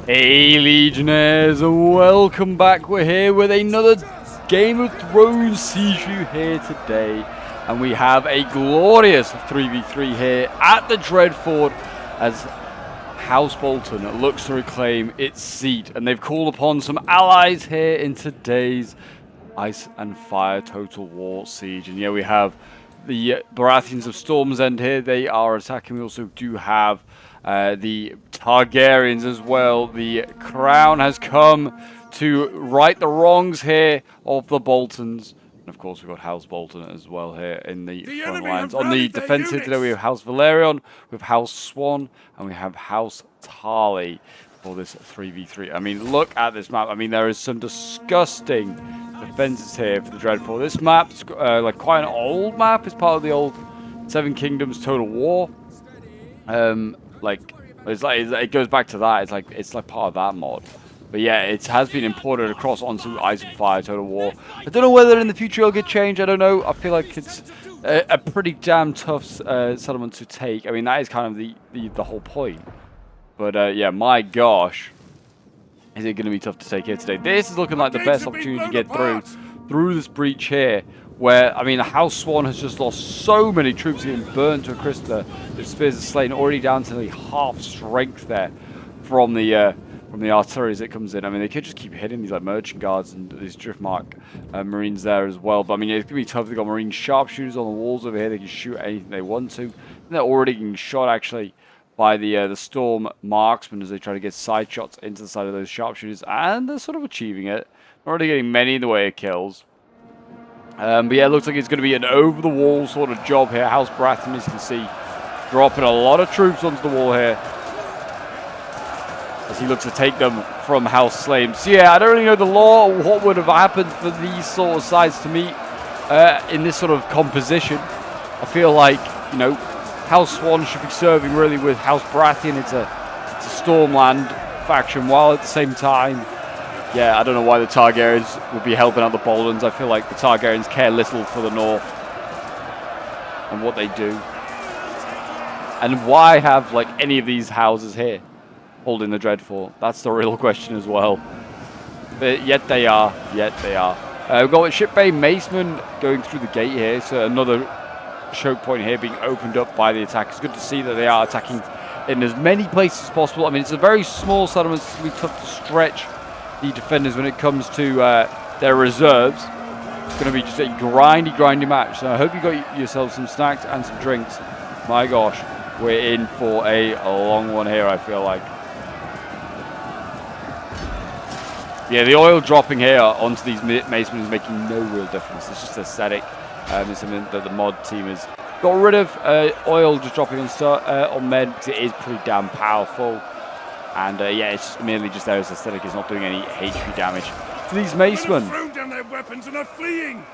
Hey Legionnaires, welcome back. We're here with another Game of Thrones siege review here today. And we have a glorious 3v3 here at the Dreadfort as House Bolton looks to reclaim its seat. And they've called upon some allies here in today's Ice and Fire Total War siege. And yeah, we have the Baratheons of Storm's End here. They are attacking. We also do have the Targaryens as well. The crown has come to right the wrongs here of the Boltons. And of course, we've got House Bolton as well here in the front lines. On the defensive today, we have House Valerion, we have House Swan, and we have House Tarly for this 3v3. I mean, look at this map. I mean, there is some disgusting defenses here for the Dreadfort. This map's like quite an old map. It's part of the old Seven Kingdoms Total War. It goes back to that. It's like part of that mod. But yeah, it has been imported across onto Ice and Fire Total War. I don't know whether in the future it'll get changed. I don't know. I feel like it's a pretty damn tough settlement to take. I mean, that is kind of the whole point. But yeah, my gosh, is it going to be tough to take here today? This is looking like the best opportunity to get through this breach here. Where, I mean, House Swan has just lost so many troops, getting burnt to a crisp. The spears are slain, already down to nearly half strength there from the artillery as it comes in. I mean, they could just keep hitting these like merchant guards and these Driftmark marines there as well. But I mean, it's gonna be tough. They've got marine sharpshooters on the walls over here. They can shoot anything they want to. And they're already getting shot actually by the Storm marksmen as they try to get side shots into the side of those sharpshooters, and they're sort of achieving it. Not already getting many in the way of kills. But yeah, it looks like it's going to be an over-the-wall sort of job here. House Baratheon, as you can see, dropping a lot of troops onto the wall here as he looks to take them from House Slame. So yeah, I don't really know the law or what would have happened for these sort of sides to meet in this sort of composition. I feel like, you know, House Swan should be serving really with House Baratheon. It's a Stormland faction, while at the same time, yeah, I don't know why the Targaryens would be helping out the Boltons. I feel like the Targaryens care little for the North and what they do. And why have, like, any of these houses here holding the Dreadfort? That's the real question as well. But yet they are. We've got Ship Bay Macemen going through the gate here. So another choke point here being opened up by the attack. It's good to see that they are attacking in as many places as possible. I mean, it's a very small settlement. It's going to be tough to stretch the defenders when it comes to their reserves. It's going to be just a grindy match. So I hope you got yourselves some snacks and some drinks. My gosh, we're in for a long one here, I feel like. Yeah, the oil dropping here onto these macemen is making no real difference. It's just aesthetic. It's something that the mod team has got rid of. Oil just dropping on men because it is pretty damn powerful. And yeah, it's merely just there as aesthetic. It's not doing any HP damage to these macemen. They've thrown down their weapons and are fleeing.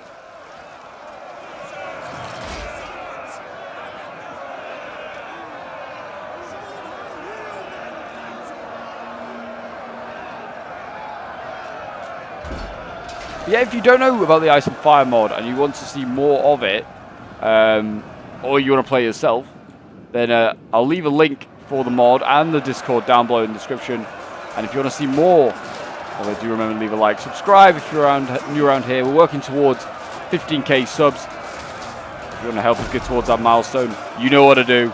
Yeah, if you don't know about the Ice and Fire mod and you want to see more of it, or you want to play yourself, then I'll leave a link for the mod and the Discord down below in the description. And if you want to see more, although do remember to leave a like, subscribe if you're new around here. We're working towards 15k subs. If you want to help us get towards that milestone, you know what to do.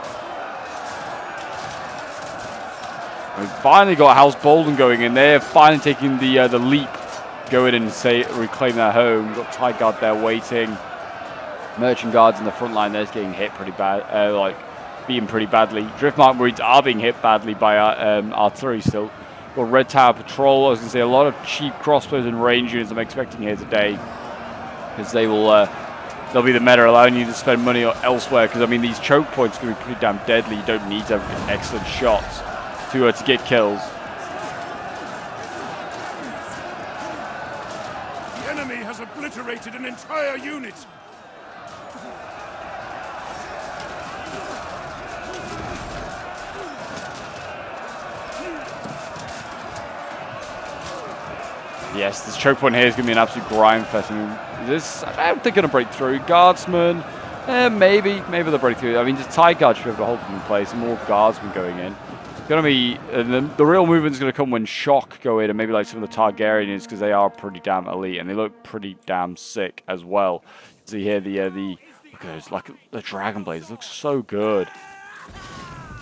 We've finally got House Bolton going in. They're finally taking the leap, go in and reclaim their home. We've got Tide Guard there waiting. Merchant guards in the front line, they're getting hit pretty bad, being pretty badly. Driftmark Marines are being hit badly by artillery still. Got Red Tower Patrol. I was going to say a lot of cheap crossbows and range units I'm expecting here today, because they'll be the meta, allowing you to spend money elsewhere. Because I mean, these choke points can be pretty damn deadly. You don't need to have excellent shots to get kills. The enemy has obliterated an entire unit. Yes, this choke point here is going to be an absolute grind fest. I mean, I don't think going to break through. Guardsmen, maybe they'll break through. I mean, the Tide Guard should be able to hold them in place. More guardsmen going in. Gonna be the real movement's gonna come when Shock go in, and maybe like some of the Targaryens, because they are pretty damn elite and they look pretty damn sick as well. So you hear the look at those, like the Dragon Blades look so good.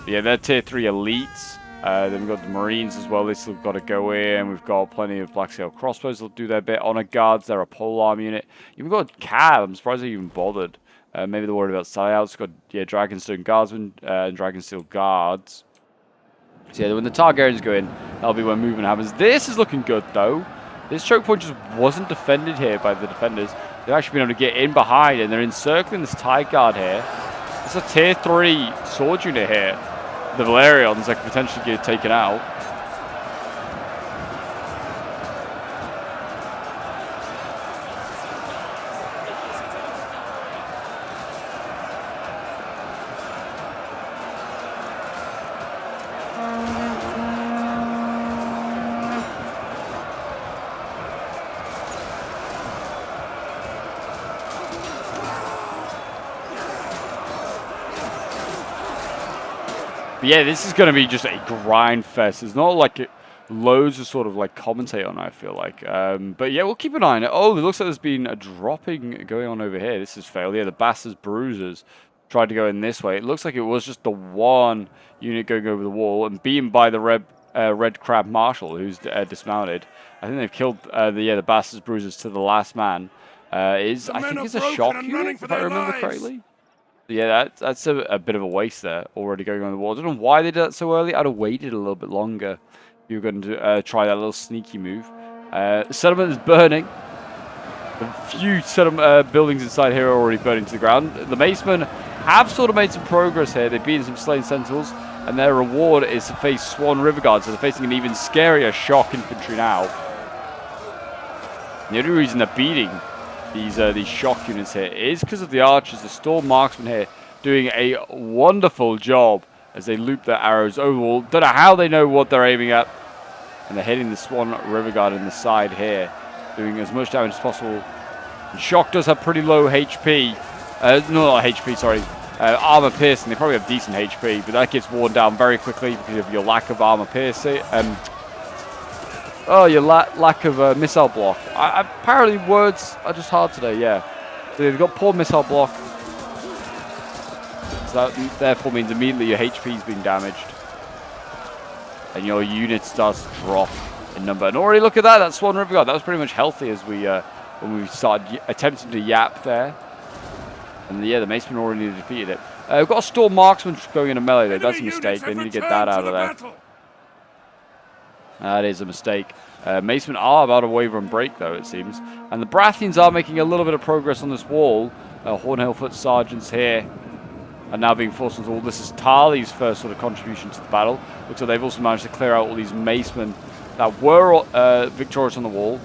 But yeah, they're tier 3 elites. Then we've got the Marines as well. They still got to go in. We've got plenty of Black Scale crossbows. They'll do their bit. Honor Guards, they're a pole arm unit. Even got Cab. I'm surprised they even bothered. Maybe they're worried about Psyouts. Got Dragonstone Guardsmen and Dragonsteel Guards. So yeah, when the Targaryens go in, that'll be when movement happens. This is looking good though. This choke point just wasn't defended here by the defenders. They've actually been able to get in behind, and they're encircling this Tide Guard here. It's a tier 3 sword unit here. The Valerians that could potentially get taken out. But yeah, this is going to be just a grind fest. It's not like loads of sort of like commentate on it, I feel like. But yeah, we'll keep an eye on it. Oh, it looks like there's been a dropping going on over here. This has failed. Yeah, the Bastards Bruisers tried to go in this way. It looks like it was just the one unit going over the wall and beaten by the Red Crab Marshal, who's dismounted. I think they've killed the Bastards Bruisers to the last man. I think it's a shock unit, if I remember correctly. Yeah, that's a bit of a waste there, already going on the wall. I don't know why they did that so early. I'd have waited a little bit longer if you were going to try that little sneaky move. The settlement is burning. A few buildings inside here are already burning to the ground. The Macemen have sort of made some progress here. They've beaten some slain sentinels, and their reward is to face Swan River Guards, so they're facing an even scarier shock infantry now. The only reason they're beating these shock units here is because of the archers, the storm marksmen here, doing a wonderful job as they loop their arrows over the wall. Don't know how they know what they're aiming at, and they're hitting the Swan River Guard in the side here, doing as much damage as possible. And Shock does have pretty low HP, not HP, sorry, armor piercing. They probably have decent HP, but that gets worn down very quickly because of your lack of armor piercing. Your lack of missile block. Apparently words are just hard today, yeah. So they've got poor missile block. So that therefore means immediately your HP is being damaged. And your unit starts to drop in number. And already look at that Swan River Guard. That was pretty much healthy as we when we started attempting to yap there. And yeah, the Macemen already defeated it. We've got a Storm Marksman going into melee there. That's a mistake. They need to get that out of there. That is a mistake. Macemen are about to waver and break, though, it seems. And the Brathians are making a little bit of progress on this wall. Hornhill Foot Sergeants here are now being forced onto the wall. This is Tarly's first sort of contribution to the battle. Looks like they've also managed to clear out all these Macemen that were victorious on the wall.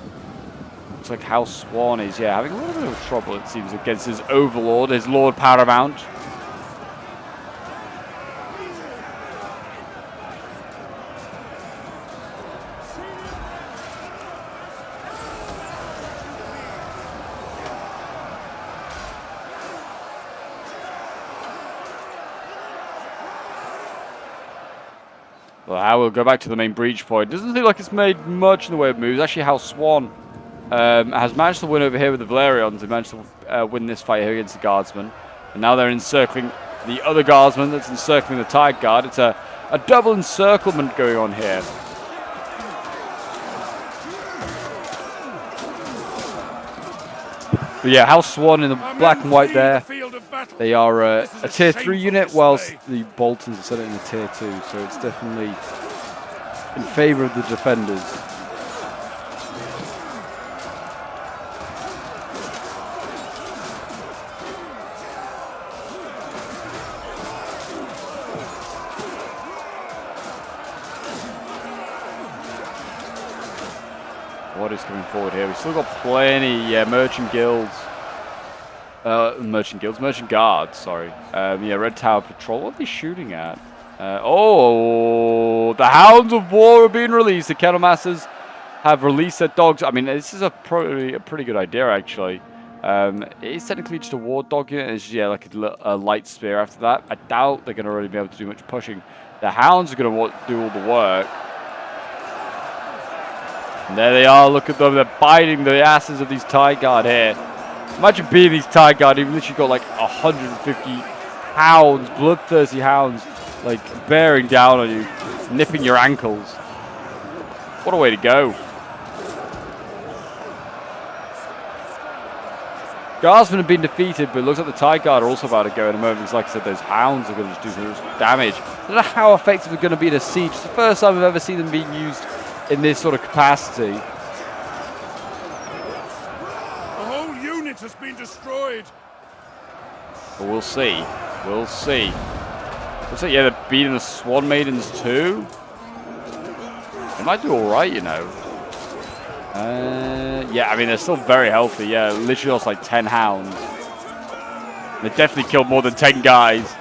Looks like House Swan is, having a little bit of trouble, it seems, against his overlord, his Lord Paramount. Well, I will go back to the main breach point. Doesn't seem like it's made much in the way of moves. Actually, House Swan has managed to win over here with the Valerians. They managed to win this fight here against the Guardsmen. And now they're encircling the other Guardsman that's encircling the Tide Guard. It's a double encirclement going on here. But yeah, House Swan in the black and white there. They are a tier 3 unit, whilst the Boltons are set in a tier 2. So it's definitely in favour of the defenders. What is coming forward here? We've still got plenty, merchant guilds. Merchant guards, sorry. Red Tower Patrol. What are they shooting at? The Hounds of War are being released. The Candlemasters have released their dogs. I mean, this is probably a pretty good idea, actually. It is technically just a war dog unit. It's like a light spear after that. I doubt they're going to really be able to do much pushing. The hounds are going to do all the work. And there they are. Look at them. They're biting the asses of these Tide Guard here. Imagine being these Tide Guard. You've literally got like 150 hounds, bloodthirsty hounds, like bearing down on you, nipping your ankles. What a way to go. Guardsmen have been defeated, but it looks like the Tide Guard are also about to go in a moment. Because like I said, those hounds are going to just do some damage. I don't know how effective they're going to be in a siege. It's the first time I've ever seen them being used in this sort of capacity. The whole unit has been destroyed. But we'll see. We'll see. Looks like, yeah, they're beating the Swan Maidens too. They might do alright, you know. Yeah, I mean, they're still very healthy. Yeah, literally lost like 10 hounds. They definitely killed more than 10 guys.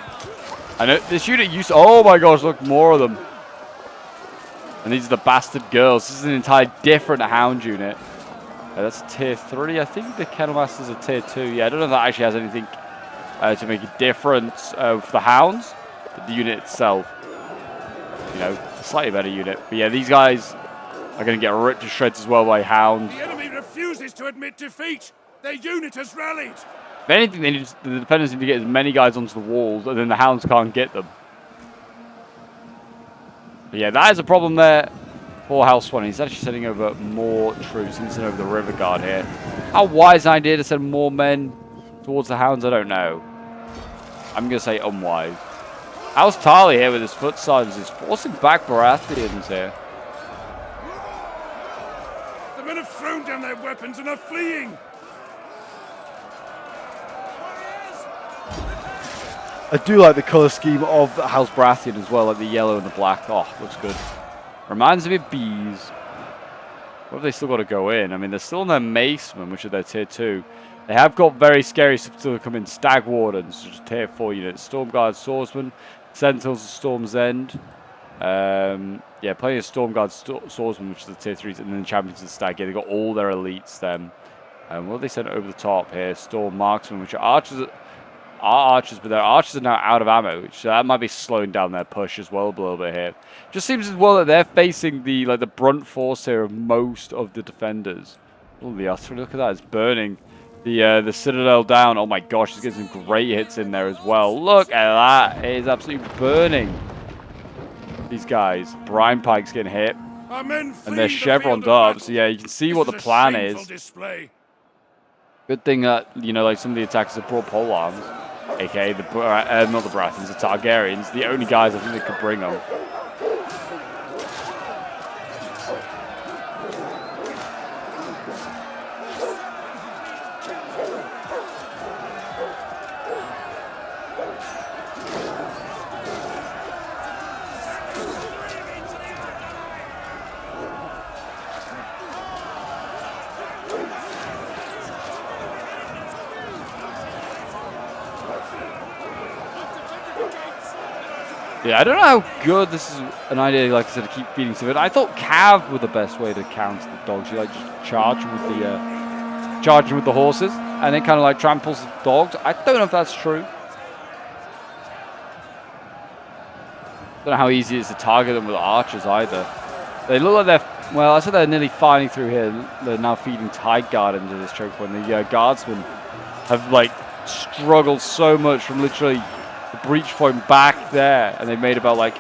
I know this unit used to, oh my gosh, look, more of them. And these are the bastard girls. This is an entire different hound unit. That's tier 3. I think the Kennel Masters are tier 2. Yeah, I don't know if that actually has anything to make a difference for the hounds. But the unit itself, you know, a slightly better unit. But yeah, these guys are going to get ripped to shreds as well by hounds. The enemy refuses to admit defeat. Their unit has rallied. If anything, they need the defenders need to get as many guys onto the walls, and then the hounds can't get them. But yeah, that is a problem there for House 1. He's actually sending over more troops. He's sending over the River Guard here. How wise an idea to send more men towards the hounds, I don't know. I'm going to say unwise. How's Tarly here with his foot silence? He's forcing back Baratheons here. The men have thrown down their weapons and are fleeing. I do like the colour scheme of House Baratheon as well, like the yellow and the black. Oh, looks good. Reminds me of bees. What have they still got to go in? I mean, they're still in their Macemen, which are their tier 2. They have got very scary stuff to come in. Stag Wardens, which is tier 4 units. Stormguard Swordsmen. Sentinels of Storm's End. Yeah, plenty of Stormguard Swordsmen, which is the tier 3s. And then Champions of the Stag. Yeah, they've got all their elites then. What have they sent over the top here? Storm Marksmen, which are archers. But their archers are now out of ammo, which that might be slowing down their push as well a little bit here. Just seems as well that they're facing the brunt force here of most of the defenders. Oh, the artillery! Look at that! It's burning the citadel down. Oh my gosh, it's getting some great hits in there as well. Look at that! It is absolutely burning. These guys, Brine Pike's getting hit, and they're chevroned up. So yeah, you can see what the plan is. Display. Good thing that, you know, like some of the attackers have brought pole arms, aka not the Baratheons, the Targaryens, the only guys I think they could bring them. Yeah, I don't know how good this is an idea, like I said, to keep feeding some of it. I thought Cav were the best way to counter the dogs. You like just charge them with the horses, and then kind of like tramples the dogs. I don't know if that's true. Don't know how easy it is to target them with archers either. They look like they're, well, I said they're nearly fighting through here. They're now feeding Tide Guard into this choke point. The guardsmen have like struggled so much from literally the breach point back there, and they made about like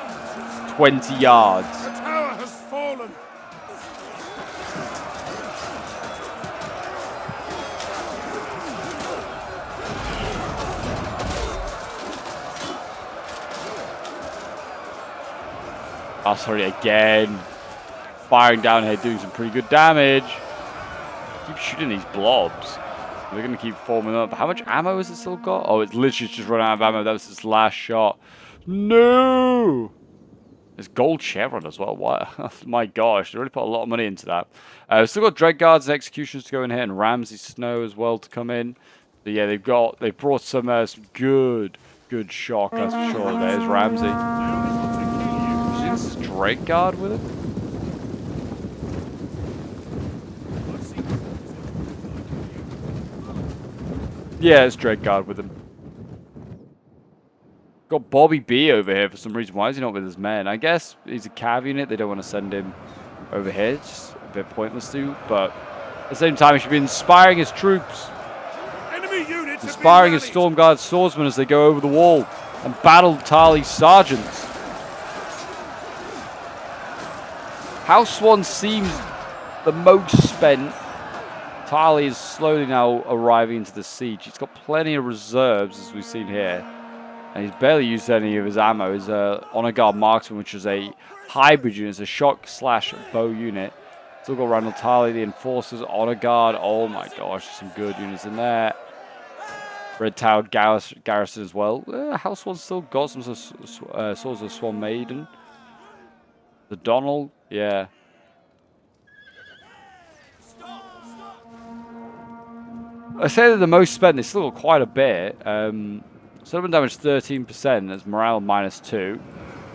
20 yards. The tower has fallen. Oh, sorry, again. Firing down here, doing some pretty good damage. Keep shooting these blobs. They're going to keep forming up. How much ammo has it still got? Oh, it's literally just run out of ammo. That was its last shot. No! There's gold chevron as well. What? My gosh, they really put a lot of money into that. We've still got Dread Guards and Executions to go in here, and Ramsay Snow as well to come in. But yeah, they've brought some good shock, that's for sure. There's Ramsay. Is this Dread Guard with it? Yeah, it's Dread Guard with him. Got Bobby B over here for some reason. Why is he not with his men? I guess he's a cav unit. They don't want to send him over here. It's just a bit pointless to. But at the same time, he should be inspiring his troops. Enemy units Inspiring his Storm Guard swordsmen as they go over the wall and battle Tali's sergeants. House 1 seems the most spent. Tali is slowly now arriving into the siege. He's got plenty of reserves, as we've seen here. And he's barely used any of his ammo. His Honor Guard Marksman, which is a hybrid unit. It's a shock/bow unit. Still got Randall Tali, the Enforcers, Honor Guard. Oh my gosh, there's some good units in there. Red Tower Garrison as well. House 1 still got some Swords of Swan Maiden. The Donald, yeah. I say they're the most spent. They still got quite a bit. Settlement damage 13%. That's morale -2.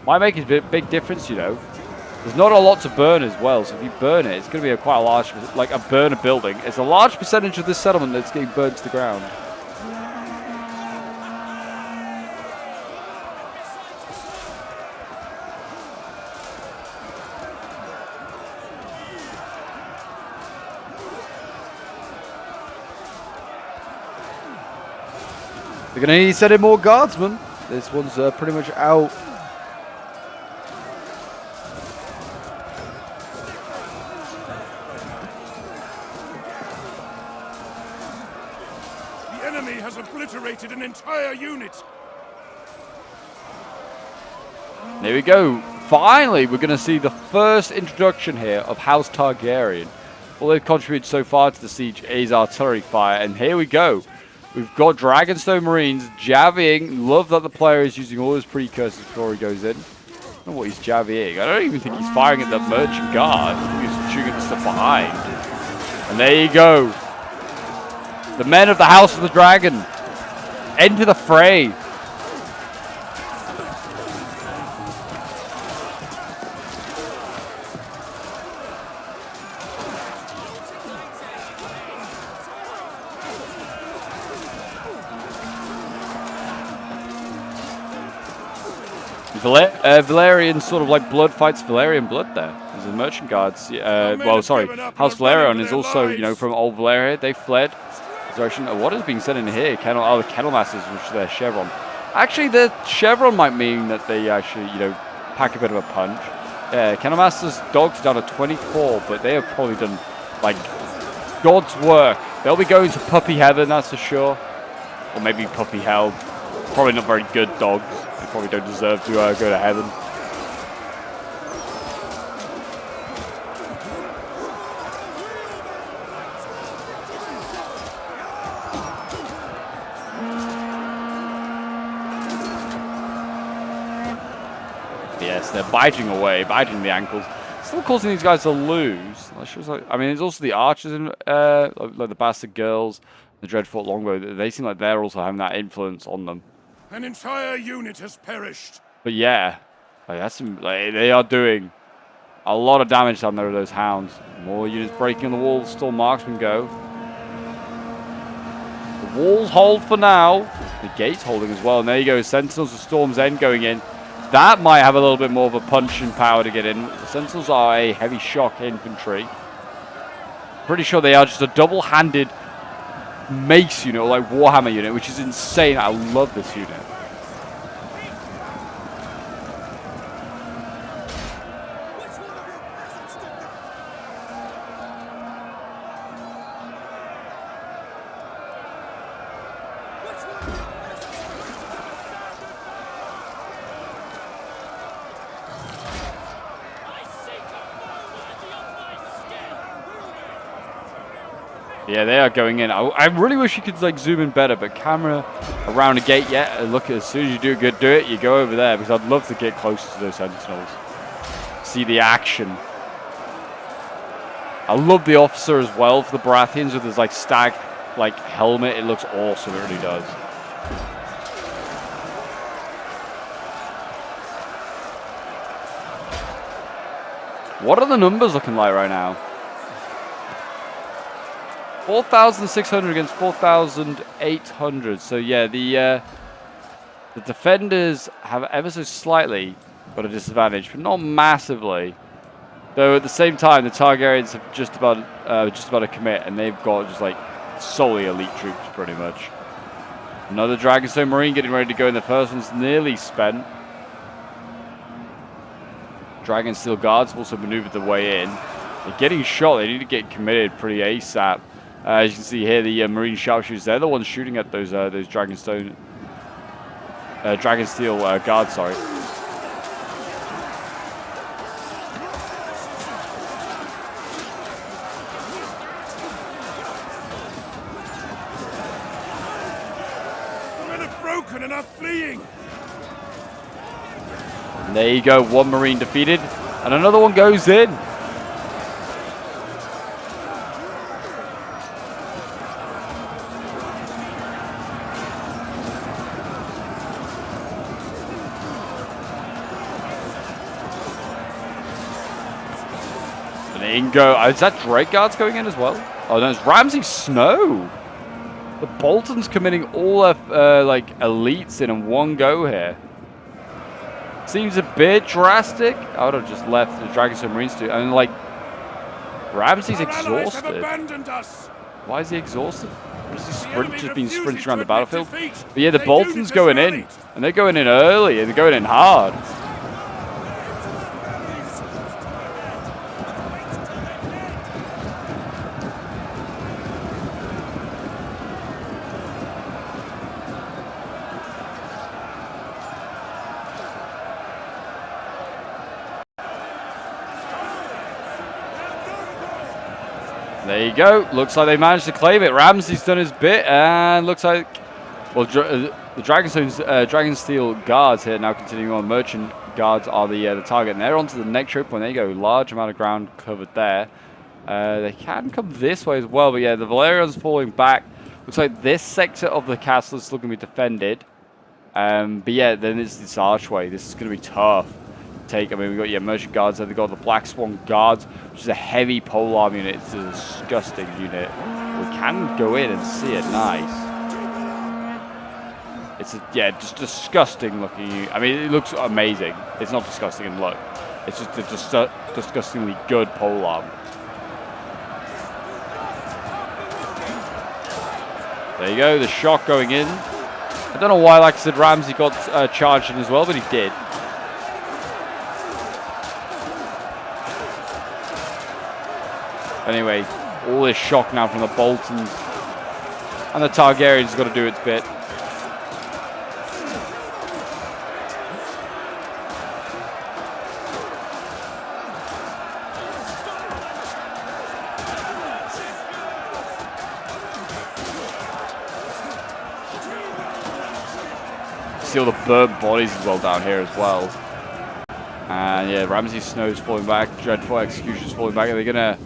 Might make a big difference, you know. There's not a lot to burn as well, so if you burn it, it's going to be quite a large, like a burner building. It's a large percentage of this settlement that's getting burned to the ground. They're going to need to send in more guardsmen. This one's pretty much out. The enemy has obliterated an entire unit. There we go. Finally, we're going to see the first introduction here of House Targaryen. All they've contributed so far to the siege is artillery fire, and here we go. We've got Dragonstone Marines javying. Love that the player is using all his precursors before he goes in. I don't know what he's javying. I don't even think he's firing at the Merchant Guard. I think he's shooting at the stuff behind. And there you go. The men of the House of the Dragon enter the fray. Valerian sort of like blood fights Valerian blood there. There's the Merchant Guards. Well, sorry. House Valerian is also, you know, from Old Valeria. They fled. What is being said in here? The Kettle Masters, which is their chevron. Actually, the chevron might mean that they actually, you know, pack a bit of a punch. Yeah, Kettle Masters dogs down to 24, but they have probably done, like, God's work. They'll be going to puppy heaven, that's for sure. Or maybe puppy hell. Probably not very good dogs. They probably don't deserve to go to heaven. Yes, they're biting away, biting the ankles. Still causing these guys to lose. I mean, there's also the archers, like the bastard girls, the Dreadfort longbow. They seem like they're also having that influence on them. An entire unit has perished. But yeah, they are doing a lot of damage down there with those hounds. More units breaking on the walls. Still marksmen go. The walls hold for now. The gate's holding as well. And there you go. Sentinels of Storm's End going in. That might have a little bit more of a punching power to get in. The Sentinels are a heavy shock infantry. Pretty sure they are just a double-handed mace unit, or like Warhammer unit, which is insane. I love this unit. Yeah, they are going in. I really wish you could like zoom in better, but camera around a gate, yeah. Look, as soon as you do it, you go over there, because I'd love to get closer to those sentinels. See the action. I love the officer as well for the Baratheons with his like stag like helmet. It looks awesome, it really does. What are the numbers looking like right now? 4,600 against 4,800. So yeah, The defenders have ever so slightly got a disadvantage, but not massively. Though at the same time, the Targaryens have just about to commit, and they've got just like solely elite troops, pretty much. Another Dragonstone Marine getting ready to go in. The first one's nearly spent. Dragonsteel Guards have also maneuvered their way in. They're getting shot. They need to get committed pretty ASAP. As you can see here, the Marine sharpshooters, they're the ones shooting at those Dragonsteel Guards, sorry. Men are broken and are fleeing. And there you go, one Marine defeated, and another one goes in. And in go. Is that Dread Guards going in as well? Oh no, it's Ramsay Snow. The Bolton's committing all their like elites in one go here. Seems a bit drastic. I would have just left the Dragonstone Marines to. And like, Ramsay's exhausted. Why is he exhausted? Just been sprinting around the battlefield. But yeah, the Bolton's going in, and they're going in early, and they're going in hard. There you go. Looks like they managed to claim it. Ramsay's done his bit, and looks like, well, the Dragonsteel Guards here now continuing on. Merchant Guards are the target, and they're onto the next choke point. There you go. Large amount of ground covered there. They can come this way as well, but yeah, the Valerian's falling back. Looks like this sector of the castle is still going to be defended. But yeah, then it's this archway. This is going to be tough. I mean, we've got Merchant Guards there. They've got the Black Swan Guards, which is a heavy polearm unit. It's a disgusting unit. We can go in and see it. Nice. It's just disgusting looking unit. I mean, it looks amazing. It's not disgusting in look. It's just a disgustingly good polearm. There you go. The shock going in. I don't know why, like I said, Ramsay got charged in as well, but he did. Anyway, all this shock now from the Boltons. And the Targaryens has got to do its bit. See all the burnt bodies as well down here as well. And yeah, Ramsay Snow's falling back. Dreadfort Execution's falling back. Are they going to...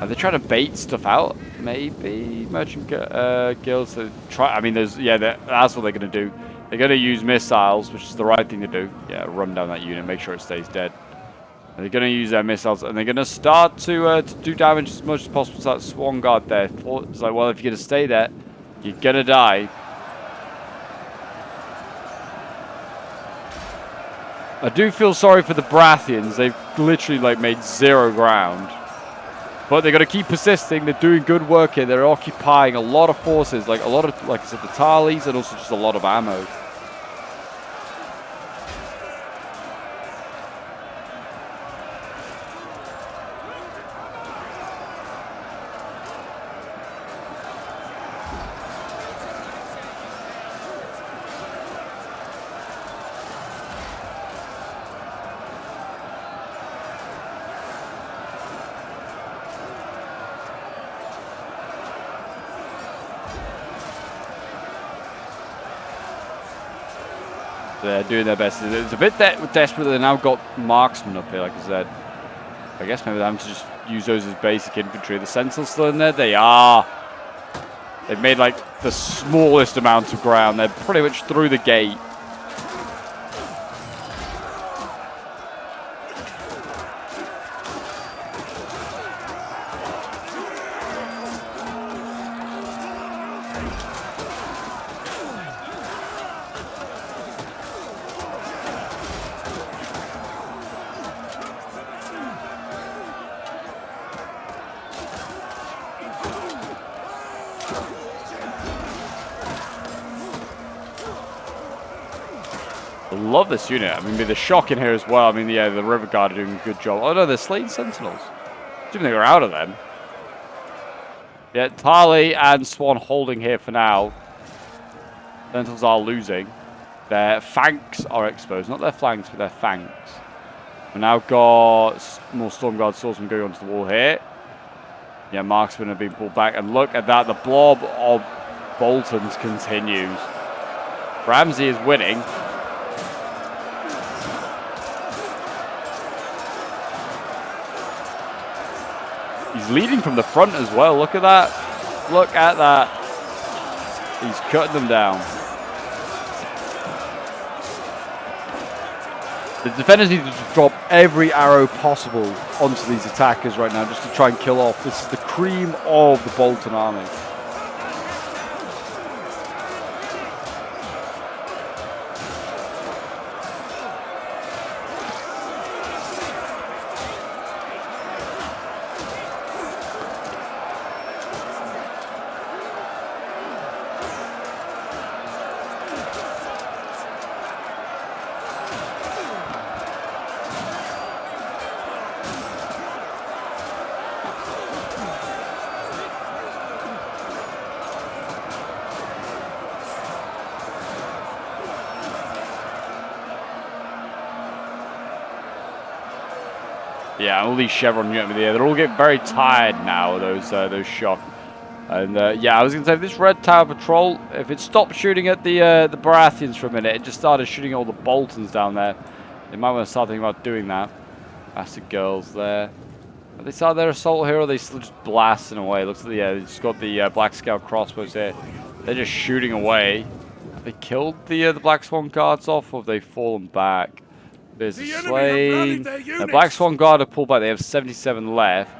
Are they trying to bait stuff out? Maybe Merchant Guilds. I mean, that's what they're going to do. They're going to use missiles, which is the right thing to do. Yeah, run down that unit, make sure it stays dead. And they're going to use their missiles, and they're going to start to do damage as much as possible to that Swan Guard there. It's like, well, if you're going to stay there, you're going to die. I do feel sorry for the Baratheons. They've literally like made zero ground. But they've got to keep persisting. They're doing good work here. They're occupying a lot of forces, like a lot of, like I said, the Tarleys, and also just a lot of ammo. They're doing their best. It's a bit desperate that they now got marksmen up here, like I said. I guess maybe they're having to just use those as basic infantry. Are the Sentinels still in there? They are. They've made like the smallest amount of ground. They're pretty much through the gate. love this unit. I mean, the shock in here as well. I mean, yeah, the River Guard are doing a good job. Oh no, they're slaying Sentinels. Assuming they were out of them. Yeah, Tali and Swan holding here for now. Sentinels are losing. Their flanks are exposed. Not their flanks, but their flanks. We've now got more Storm Guard swordsmen going onto the wall here. Yeah, marksmen have been pulled back. And look at that. The blob of Boltons continues. Ramsey is winning. He's leading from the front as well. Look at that. Look at that. He's cutting them down. The defenders need to drop every arrow possible onto these attackers right now just to try and kill off. This is the cream of the Bolton army. Yeah, all these chevron units here, they're all getting very tired now, those shock. And yeah, I was going to say, this Red Tower Patrol, if it stopped shooting at the Baratheons for a minute, it just started shooting at all the Boltons down there. They might want to start thinking about doing that. Bastard girls there. Have they started their assault here, or are they still just blasting away? Looks like, yeah, they've just got the Black Scout crossbows here. They're just shooting away. Have they killed the Black Swan guards off, or have they fallen back? There's a slain. The Black Swan Guard have pulled back. They have 77 left.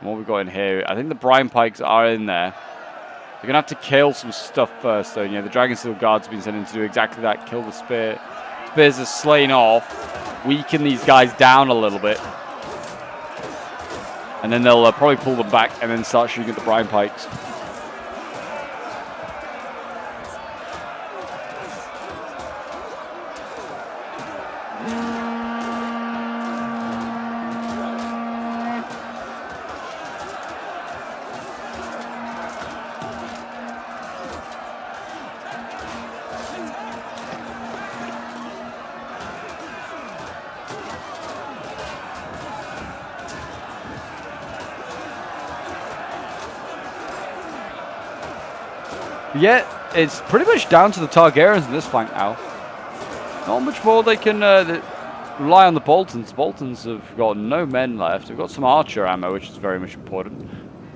And what we got in here? I think the Brine Pikes are in there. They're going to have to kill some stuff first, though. Yeah, the Dragonsteel Guards have been sent in to do exactly that. Kill the Spear. Spears are slain off. Weaken these guys down a little bit. And then they'll probably pull them back and then start shooting at the Brine Pikes. Yeah, it's pretty much down to the Targaryens in this flank now. Not much more they can rely on the Boltons. Boltons have got no men left. They've got some archer ammo, which is very much important.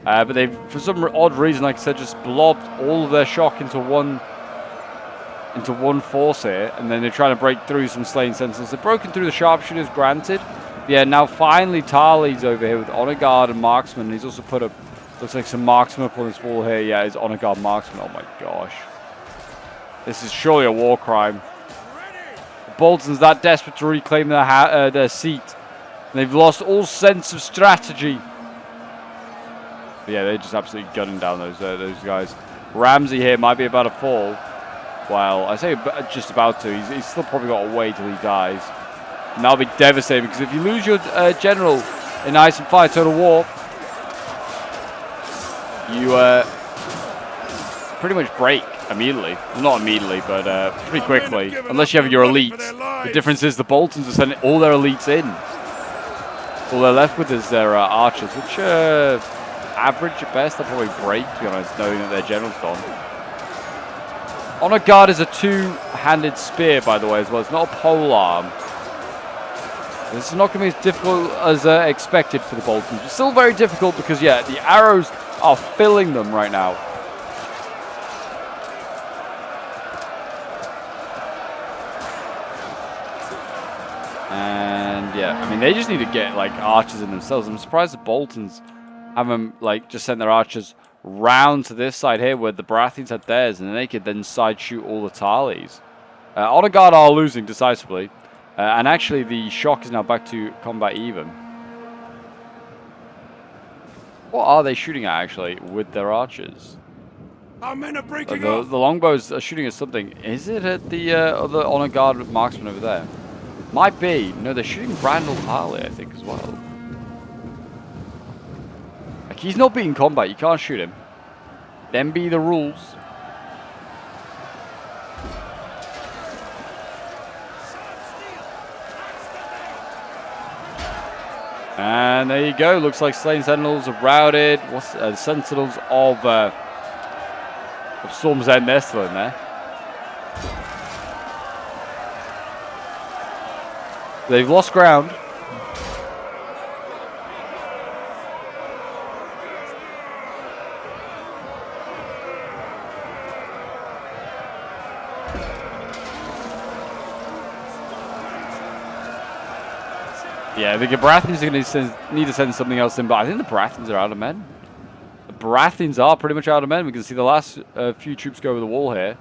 But they've, for some odd reason, like I said, just blobbed all of their shock into one force here, and then they're trying to break through some slain sentinels. They've broken through the sharpshooters, granted. Yeah, now finally Tarly's over here with honor guard and marksman. And he's also put a looks like some marksman up on this wall here. Yeah, his honor guard marksman. Oh my gosh, this is surely a war crime. The Bolton's that desperate to reclaim their seat. And they've lost all sense of strategy. But yeah, they're just absolutely gunning down those guys. Ramsey here might be about to fall. Well, I say just about to. He's still probably got a way till he dies. And that'll be devastating, because if you lose your general in Ice and Fire Total War, you pretty much break immediately. Well, not immediately, but pretty quickly. Unless you have your elites. The difference is the Boltons are sending all their elites in. All they're left with is their archers, which average at best. They'll probably break, to be honest, knowing that their general's gone. Honor Guard is a two-handed spear, by the way, as well. It's not a pole arm. This is not going to be as difficult as expected for the Boltons. It's still very difficult because, yeah, the arrows are filling them right now. And, yeah, I mean, they just need to get, like, archers in themselves. I'm surprised the Boltons haven't, like, just sent their archers round to this side here where the Baratheons had theirs, and then they could then side shoot all the Tarleys. Honor Guard are losing decisively. And actually, the shock is now back to combat even. What are they shooting at, actually, with their archers? Our men are breaking The off. longbows are shooting at something. Is it at the other honor guard marksman over there? Might be. No, they're shooting Randall Harley, I think, as well. Like, he's not beating combat. You can't shoot him. Them be the rules. And there you go. Looks like slain sentinels are routed. What's sentinels of Storm's End? They're still in there. They've lost ground. Yeah, the Baratheons are going to need to send something else in, but I think the Baratheons are out of men. The Baratheons are pretty much out of men. We can see the last few troops go over the wall here.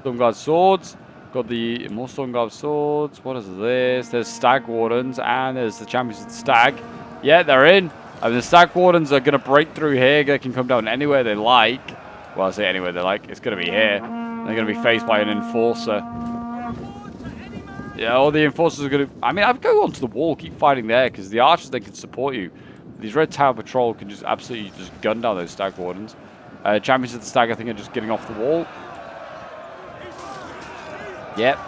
Stormguard swords. Got the more Stormguard swords. What is this? There's Stag Wardens, and there's the Champions of the Stag. Yeah, they're in. I mean, the Stag Wardens are going to break through here. They can come down anywhere they like. Well, I say anywhere they like. It's going to be here. They're going to be faced by an Enforcer. Yeah, all the Enforcers are going to... I mean, I'd go onto the wall, keep fighting there, because the Archers then can support you. These Red Tower Patrol can just absolutely just gun down those Stag Wardens. Champions of the Stag, I think, are just getting off the wall. Yep.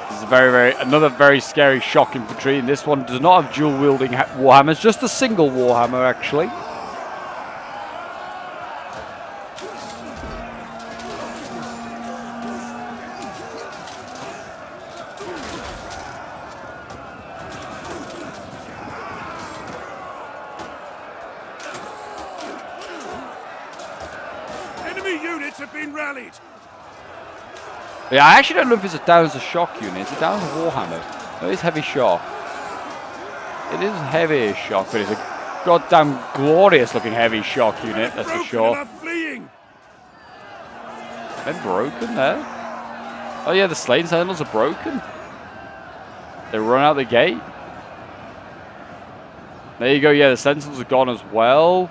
This is another very scary shock infantry, and this one does not have dual-wielding warhammers, just a single warhammer, actually. Enemy units have been rallied. Yeah, I actually don't know if it's down as a shock unit. Is it down as a warhammer? No, it's heavy shock. It is heavy as shock, but it's a goddamn glorious looking heavy shock unit, that's for sure. They're broken there. Oh yeah, the slain sentinels are broken. They run out the gate. There you go, yeah, the sentinels are gone as well.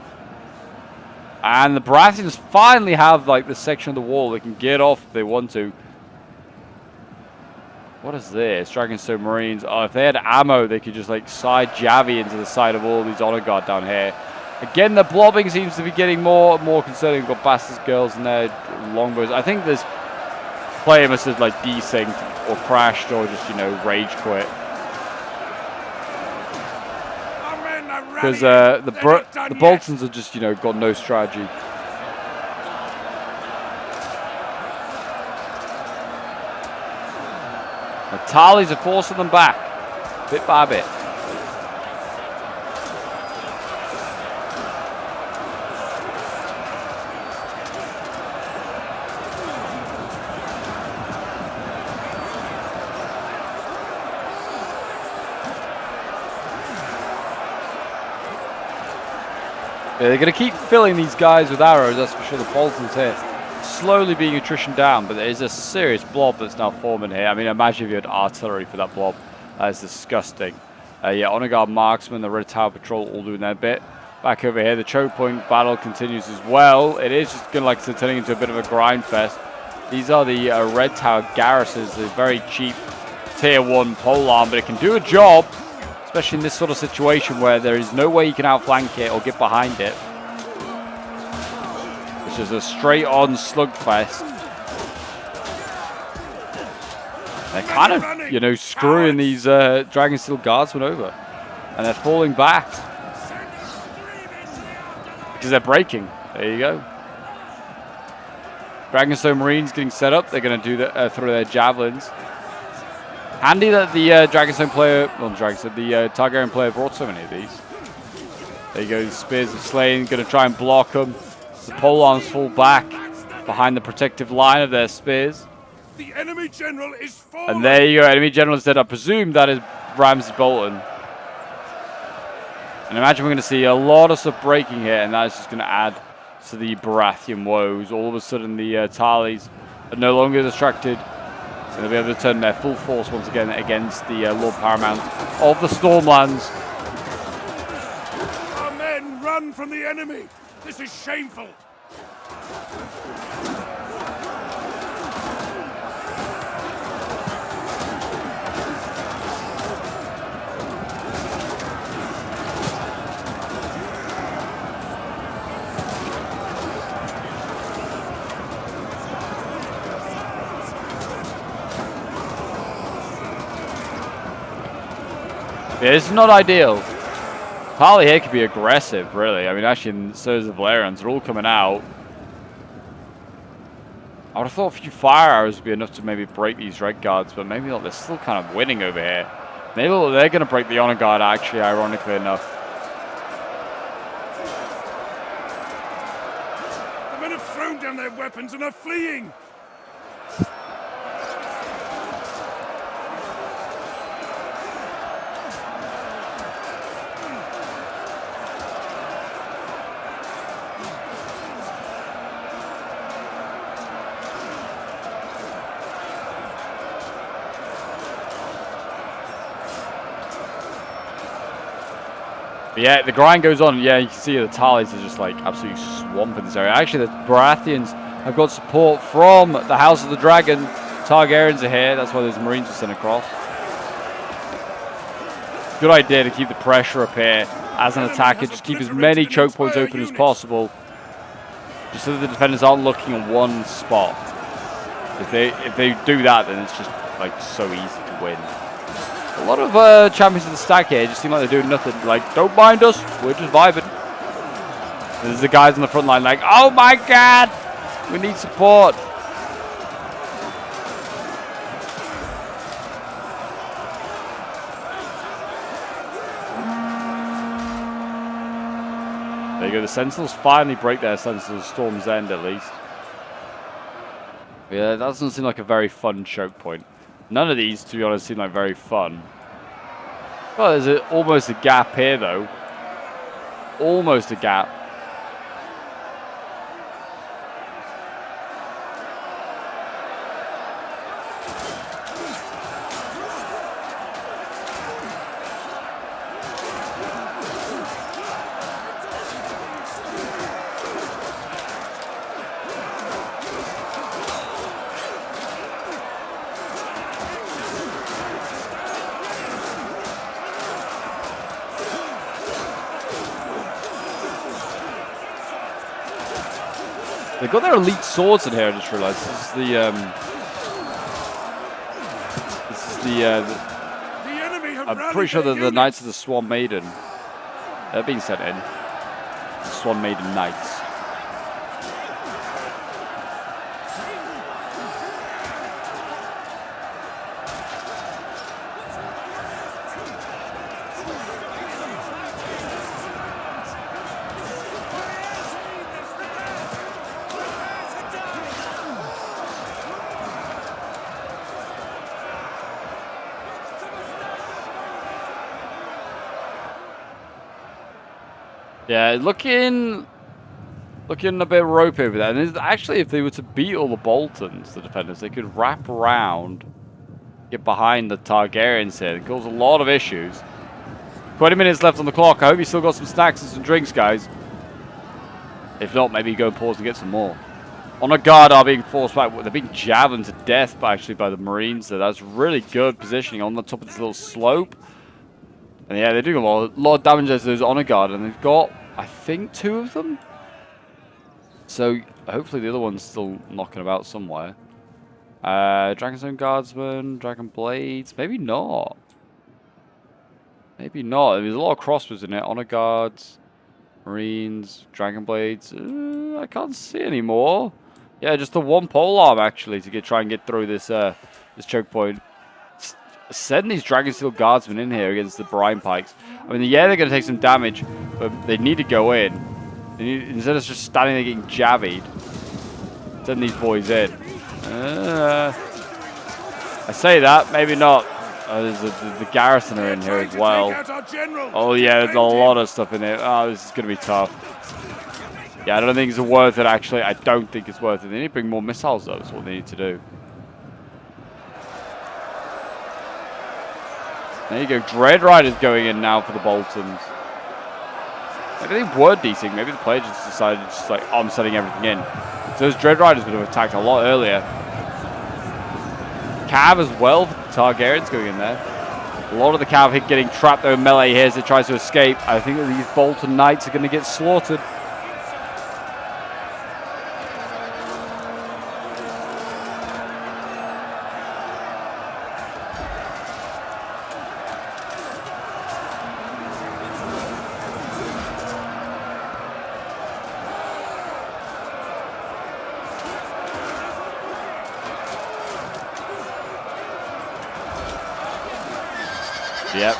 And the Baratheons finally have like this section of the wall they can get off if they want to. What is this? Dragonstone Marines. Oh, if they had ammo, they could just like side Javi into the side of all these honor guard down here. Again, the blobbing seems to be getting more and more concerning. We've got Bastards Girls and their longbows. I think this player must have like desynced or crashed or just, you know, rage quit. Because the Boltons have just, you know, got no strategy. The Tarleys are forcing them back, bit by bit. Yeah, they're going to keep filling these guys with arrows, that's for sure. The Boltons here slowly being attrition down, but there is a serious blob that's now forming here. I mean, imagine if you had artillery for that blob. That is disgusting. Yeah, Honor Guard Marksmen, the Red Tower Patrol all doing their bit. Back over here, the choke point battle continues as well. It is just going to like turning into a bit of a grind fest. These are the Red Tower Garrisons, the very cheap tier 1 polearm, but it can do a job. Especially in this sort of situation where there is no way you can outflank it or get behind it. It's just a straight-on slugfest. They're kind of, you know, screwing these Dragonsteel Guardsmen over. And they're falling back. Because they're breaking. There you go. Dragonstone Marines getting set up. They're going to do the, throw their javelins. Handy that the Dragonstone player, well, the Targaryen player brought so many of these. There you go, the Spears of Slain, going to try and block them. The polearms fall back behind the protective line of their spears. The enemy general is falling. And there you go, enemy general is dead. I presume that is Ramsay Bolton. And imagine we're going to see a lot of stuff breaking here, and that is just going to add to the Baratheon woes. All of a sudden, the Tarleys are no longer distracted. And they'll be able to turn their full force once again against the Lord Paramount of the Stormlands. Our men run from the enemy. This is shameful. Yeah, it's not ideal. Tali here could be aggressive, really. I mean, actually, so is the Valerians. They're all coming out. I would have thought a few fire arrows would be enough to maybe break these Red Guards, but maybe not. They're still kind of winning over here. Maybe they're going to break the Honor Guard, actually, ironically enough. The men have thrown down their weapons and are fleeing. But yeah, the grind goes on. Yeah, you can see the Talis are just like absolutely swamping this area. Actually, the Baratheons have got support from the House of the Dragon. Targaryens are here. That's why those Marines were sent across. Good idea to keep the pressure up here as an attacker. Just keep as many choke points open as possible, just so that the defenders aren't looking at one spot. If they do that, then it's just like so easy to win. A lot of champions of the stack here just seem like they're doing nothing. Like, don't mind us, we're just vibing. There's the guys on the front line like, oh my god, we need support. There you go, the Sentinels finally break their Sentinels Storm's End at least. Yeah, that doesn't seem like a very fun choke point. None of these, to be honest, seem like very fun. Well, there's almost a gap here, though. Almost a gap. They've got their elite swords in here, I just realized. I'm pretty sure they're the Knights of the Swan Maiden. They're being sent in. The Swan Maiden Knights. Yeah, looking a bit ropey over there. And actually, if they were to beat all the Boltons, the defenders, they could wrap around, get behind the Targaryens here. It causes a lot of issues. 20 minutes left on the clock. I hope you still got some snacks and some drinks, guys. If not, maybe go and pause and get some more. Honor Guard are being forced back. They're being javeled to death by the Marines. So that's really good positioning on the top of this little slope. And yeah, they're doing a lot of damage as those Honor Guard, and they've got, I think, 2 of them. So hopefully the other one's still knocking about somewhere. Dragonstone Guardsmen, Dragon Blades, maybe not. Maybe not. There's a lot of crossbows in it. Honor Guards, Marines, Dragon Blades. I can't see any more. Yeah, just the one polearm actually to try and get through this this choke point. Send these Dragonsteel Guardsmen in here against the Brine Pikes. I mean, yeah, they're going to take some damage, but they need to go in. Instead of just standing there getting jabbied, send these boys in. I say that, maybe not. There's the garrison are in here as well. Oh yeah, there's a lot of stuff in here. Oh, this is going to be tough. Yeah, I don't think it's worth it, actually. I don't think it's worth it. They need to bring more missiles, though. That's what they need to do. There you go. Dread Riders going in now for the Boltons. Maybe they were decent. Maybe the player just decided, just like, oh, I'm setting everything in. So those Dread Riders would have attacked a lot earlier. Cav as well for the Targaryens going in there. A lot of the Cav getting trapped though in melee here as it tries to escape. I think that these Bolton Knights are going to get slaughtered. Yep.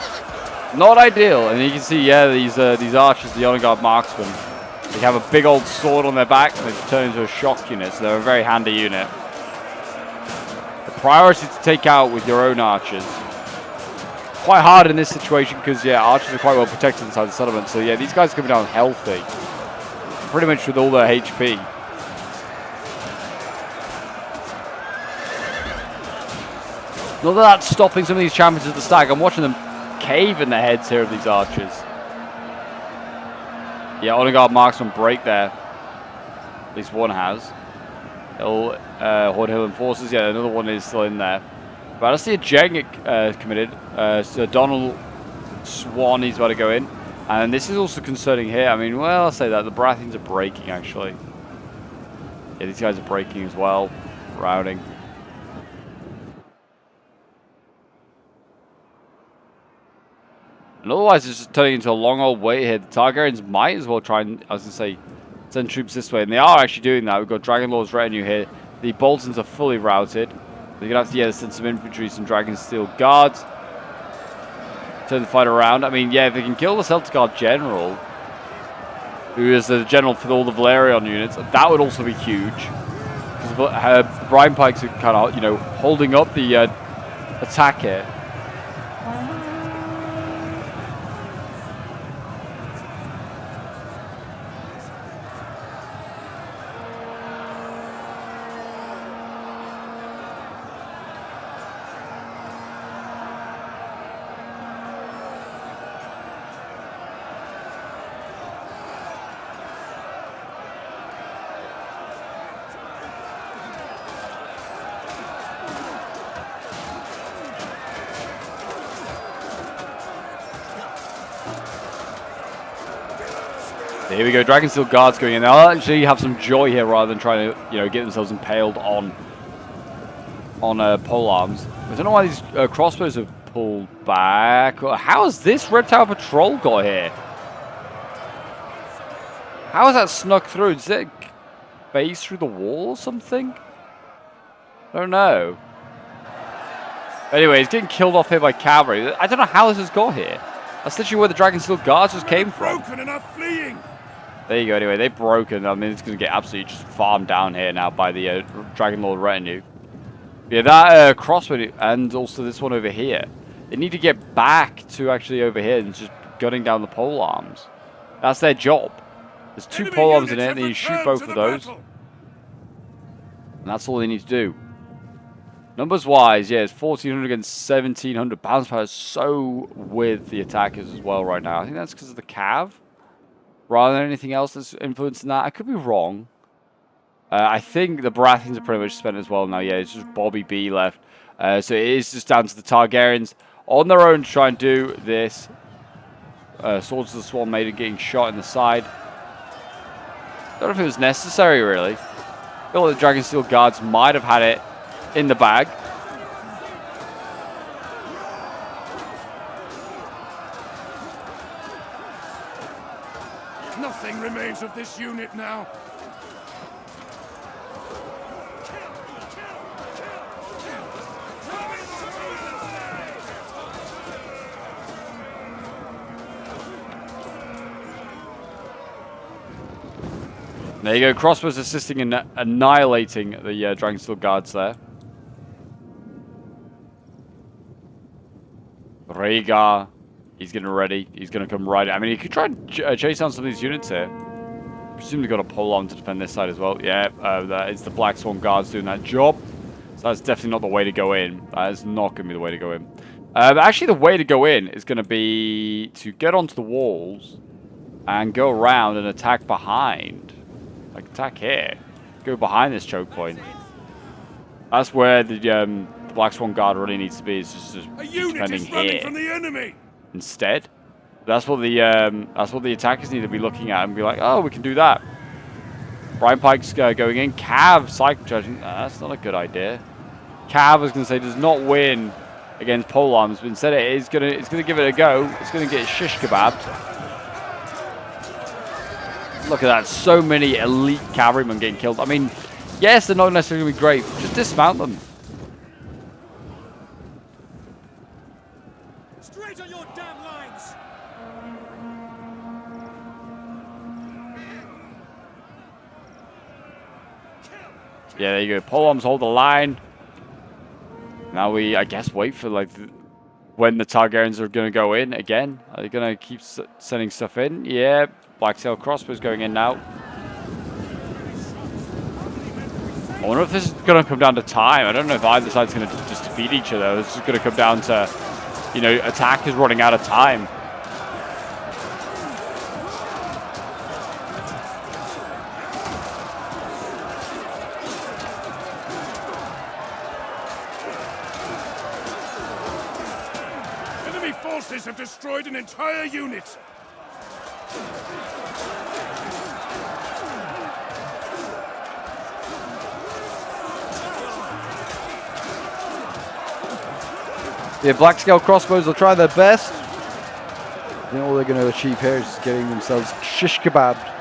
Not ideal. And you can see, yeah, these archers, the honor guard marksmen, they have a big old sword on their back and they turn into a shock unit, so they're a very handy unit. The priority to take out with your own archers. Quite hard in this situation because, yeah, archers are quite well protected inside the settlement. So, yeah, these guys are coming down healthy. Pretty much with all their HP. Not that that's stopping some of these champions at the stag. I'm watching them cave in the heads here of these archers. Yeah, honor guard marksman break there. At least one has. Horde Hill Enforcers. Yeah, another one is still in there. But I see a Jag committed. So Donald Swan is about to go in. And this is also concerning here. I mean, well, I'll say that. The Baratheons are breaking, actually. Yeah, these guys are breaking as well. Routing. And otherwise, it's just turning into a long old wait here. The Targaryens might as well try and, I was going to say, send troops this way. And they are actually doing that. We've got Dragon Lord's retinue here. The Boltons are fully routed. They're going to have to, yeah, send some infantry, some Dragonsteel guards. Turn the fight around. I mean, yeah, if they can kill the Celtic Guard General, who is the general for all the Valerion units, that would also be huge. Because the Brine Pikes are kind of, you know, holding up the attack here. Here we go, Dragonsteel guards going in. They'll actually have some joy here rather than trying to, you know, get themselves impaled on pole arms. I don't know why these crossbows have pulled back. How has this Red Tower Patrol got here? How has that snuck through? Does it phase through the wall or something? I don't know. Anyway, it's getting killed off here by cavalry. I don't know how this has got here. That's literally where the Dragonsteel guards just came from. Broken and are fleeing. There you go. Anyway, they've broken. I mean, it's going to get absolutely just farmed down here now by the Dragon Lord retinue. Yeah, that crossbow and also this one over here. They need to get back to actually over here and just gunning down the pole arms. That's their job. There's two pole arms in it, and you shoot both of those. And that's all they need to do. Numbers wise, yeah, it's 1,400 against 1,700. Balance power is so with the attackers as well right now. I think that's because of the cav. Rather than anything else that's influencing that. I could be wrong. I think the Baratheons are pretty much spent as well now. Yeah, it's just Bobby B left. So it is just down to the Targaryens on their own to try and do this. Swords of the Swan Maiden getting shot in the side. Don't know if it was necessary, really. I feel like the Dragonsteel guards might have had it in the bag. Nothing remains of this unit now. There you go, crossbows assisting in annihilating the Dragonsteel guards there. Rhaegar, he's getting ready. He's going to come right. I mean, he could try and chase down some of these units here. Presumably got a pole arm to defend this side as well. Yeah, it's the Black Swan guards doing that job. So that's definitely not the way to go in. That is not going to be the way to go in. Actually, the way to go in is going to be to get onto the walls and go around and attack behind. Like, attack here. Go behind this choke point. That's where the Black Swan Guard really needs to be. It's just defending here. From the enemy. Instead, that's what the attackers need to be looking at and be like, oh, we can do that. Brine Pike's going in. Cav cycle charging. That's not a good idea. Cav, I was going to say, does not win against pole arms, but instead it's going to give it a go. It's going to get shish kebabbed. Look at that. So many elite cavalrymen getting killed. I mean, yes, they're not necessarily going to be great. Just dismount them. Straight on your Yeah, there you go. Polearms hold the line. Now we, I guess, wait for like when the Targaryens are going to go in again. Are they going to keep sending stuff in? Yeah, Black Sail crossbows going in now. I wonder if this is going to come down to time. I don't know if either side's going to just defeat each other. This is going to come down to, you know, attack is running out of time. Enemy forces have destroyed an entire unit. The Black Scale crossbows will try their best. I think all they're going to achieve here is getting themselves shish kebabbed.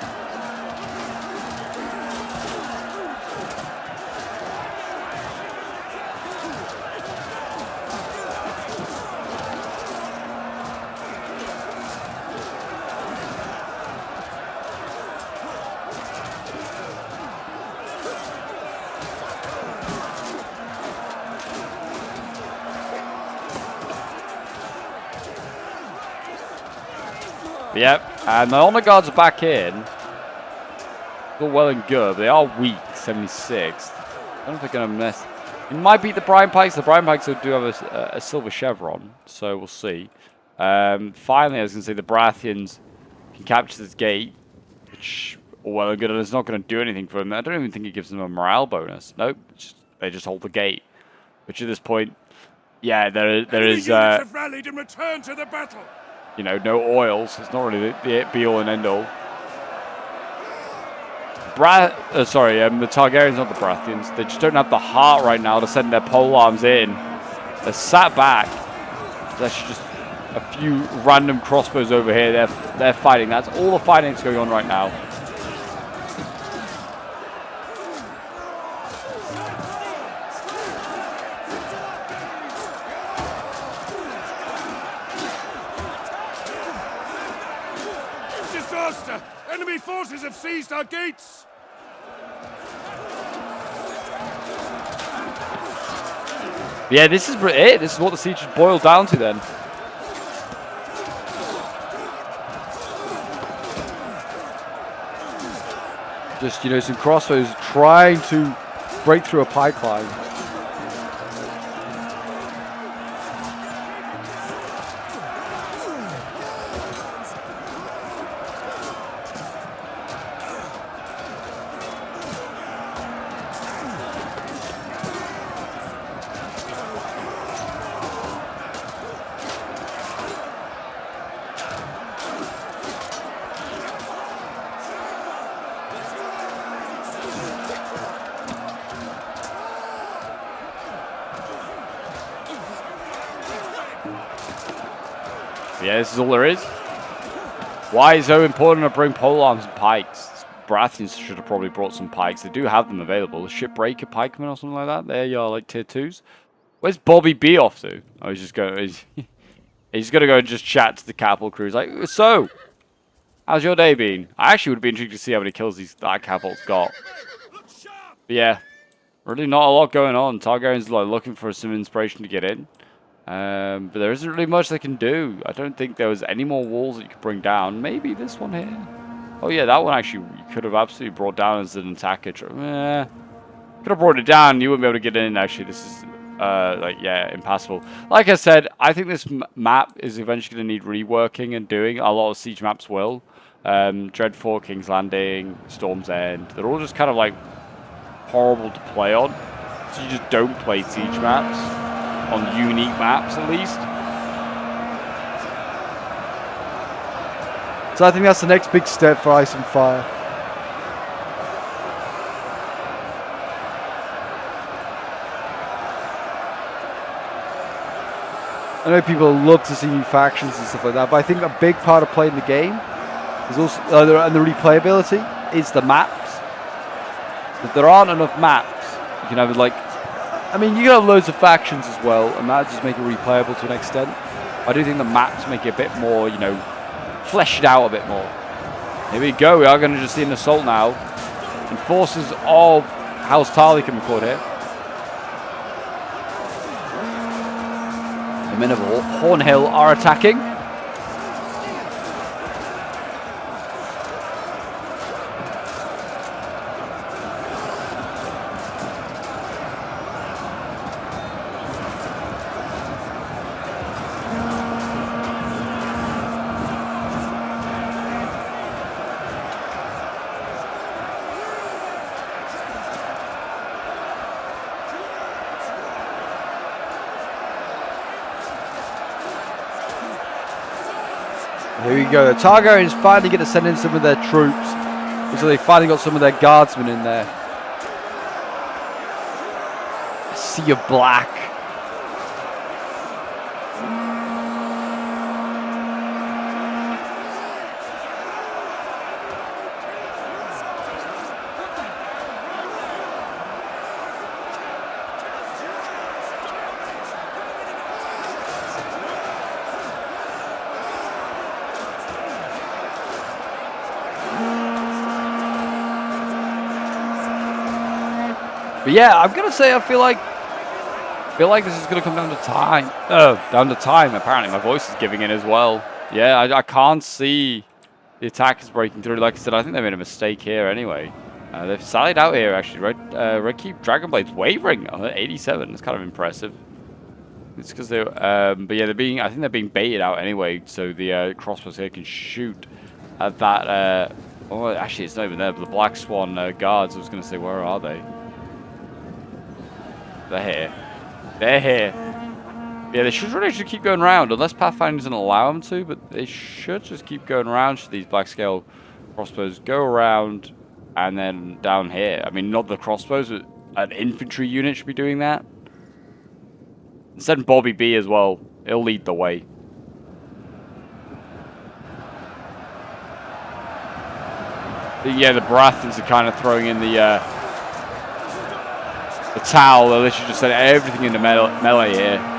Yep, and the Honor Guards are back in. All well and good, but they are weak, 76. I don't know if they're going to mess. It might beat the Brine Pikes. The Brine Pikes do have a silver chevron, so we'll see. Finally, I was going to say the Baratheons can capture this gate, which, all well and good, and it's not going to do anything for them. I don't even think it gives them a morale bonus. Nope, they just hold the gate. Which at this point, yeah, there is. Have rallied and returned to the battle. You know, no oils. It's not really the be-all and end-all. The Targaryens, not the Baratheons. They just don't have the heart right now to send their polearms in. They're sat back. There's actually just a few random crossbows over here. They're fighting. That's all the fighting that's going on right now. Disaster! Enemy forces have seized our gates! Yeah, this is it. This is what the siege has boiled down to then. Just, you know, some crossbows trying to break through a pipeline. Yeah, this is all there is. Why is it so important to bring polearms and pikes? Baratheons should have probably brought some pikes. They do have them available. The Shipbreaker pikemen or something like that. There you are, like tier 2s. Where's Bobby B off to? Oh, he's just going. He's going to go and just chat to the capital crew. He's like, so, how's your day been? I actually would be intrigued to see how many kills that capital's got. But yeah, really not a lot going on. Targaryen's like looking for some inspiration to get in. But there isn't really much they can do. I don't think there was any more walls that you could bring down. Maybe this one here. Oh yeah, that one actually you could have absolutely brought down as an attacker. Could have brought it down. You wouldn't be able to get in. Actually, this is like, yeah, impassable. Like I said, I think this map is eventually going to need reworking and doing. A lot of siege maps will. Dreadfort, King's Landing, Storm's End. They're all just kind of like horrible to play on. So you just don't play siege maps. On unique maps, at least. So I think that's the next big step for Ice and Fire. I know people love to see new factions and stuff like that, but I think a big part of playing the game is also, and the replayability, is the maps. If there aren't enough maps, you can have like, I mean, you can have loads of factions as well, and that just make it replayable to an extent. I do think the maps make it a bit more, you know, fleshed out a bit more. Here we go. We are going to just see an assault now. And forces of house tile can record here. The men of Hornhill are attacking. Here we go. The Targaryens finally get to send in some of their troops. So they finally got some of their guardsmen in there. A sea of black. But yeah, I'm gonna say I feel like this is gonna come down to time. Down to time. Apparently, my voice is giving in as well. Yeah, I can't see the attackers breaking through. Like I said, I think they made a mistake here anyway. They've sallied out here actually. Red Keep Dragonblade's wavering on 87. It's kind of impressive. It's because they, but yeah, I think they're being baited out anyway, so the crossbows here can shoot at that. Oh, actually, it's not even there. But the Black Swan guards. I was gonna say, where are they? They're here. They're here. Yeah, they should really just keep going around, unless Pathfinder doesn't allow them to, but they should just keep going around to these black scale crossbows. Go around and then down here. I mean, not the crossbows, but an infantry unit should be doing that. And send Bobby B as well. He'll lead the way. But yeah, the Baratheons are kind of throwing in the towel. They literally just said everything into melee here.